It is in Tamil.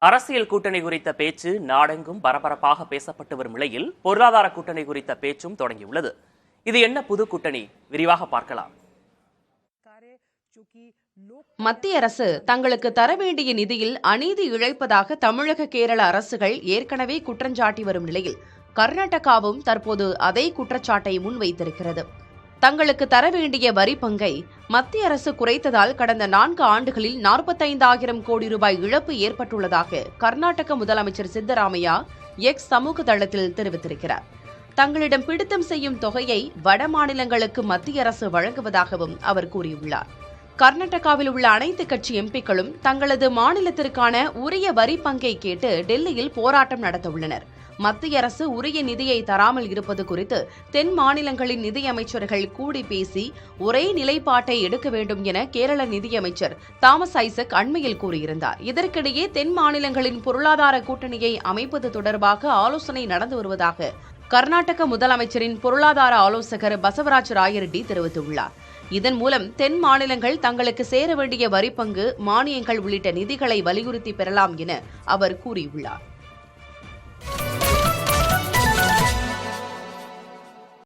அரசியல் கூட்டணி குறித்த பேச்சு நாடெங்கும் பரபரப்பாக பேசப்பட்டு வரும் நிலையில் பொருளாதார கூட்டணி குறித்த பேச்சும் தொடங்கியுள்ளது. இது என்ன புது கூட்டணி? விரிவாக பார்க்கலாம். மத்திய அரசு தங்களுக்கு தர வேண்டிய நிதியில் அநீதி இழைப்பதாக தமிழக, கேரள அரசுகள் ஏற்கனவே குற்றஞ்சாட்டி வரும் நிலையில் கர்நாடகாவும் தற்போது அதே குற்றச்சாட்டை முன்வைத்திருக்கிறது. தங்களுக்கு தர வேண்டிய வரி பங்கை மத்திய அரசு குறைத்ததால் கடந்த 4 ஆண்டுகளில் 45,000 கோடி ரூபாய் இழப்பு ஏற்பட்டுள்ளதாக கர்நாடக முதலமைச்சர் சித்தராமையா எக்ஸ் சமூக தளத்தில் தெரிவித்திருக்கிறார். தங்களிடம் பிடித்தம் செய்யும் தொகையை வட மாநிலங்களுக்கு மத்திய அரசு வழங்குவதாகவும் அவர் கூறியுள்ளார். கர்நாடகாவில் உள்ள அனைத்து கட்சி எம்பிக்களும் தங்களது மாநிலத்திற்கான உரிய வரி பங்கை கேட்டு டெல்லியில் போராட்டம் நடத்த உள்ளனர். மத்திய அரசு உரிய நிதியை தராமல் இருப்பது குறித்து தென் மாநிலங்களின் நிதியமைச்சர்கள் கூடி பேசி ஒரே நிலைப்பாட்டை எடுக்க வேண்டும் என கேரள நிதியமைச்சர் தாமஸ் ஐசக் அண்மையில் கூறியிருந்தார். இதற்கிடையே தென் மாநிலங்களின் பொருளாதார கூட்டணியை அமைப்பது தொடர்பாக ஆலோசனை நடந்து வருவதாக கர்நாடக முதலமைச்சரின் பொருளாதார ஆலோசகர் பசவராஜ் ராயரெட்டி தெரிவித்துள்ளார். இதன் மூலம் தென் மாநிலங்கள் தங்களுக்கு சேர வேண்டிய வரிப்பங்கு, மானியங்கள் உள்ளிட்ட நிதிகளை வலியுறுத்தி பெறலாம் என அவர் கூறியுள்ளார்.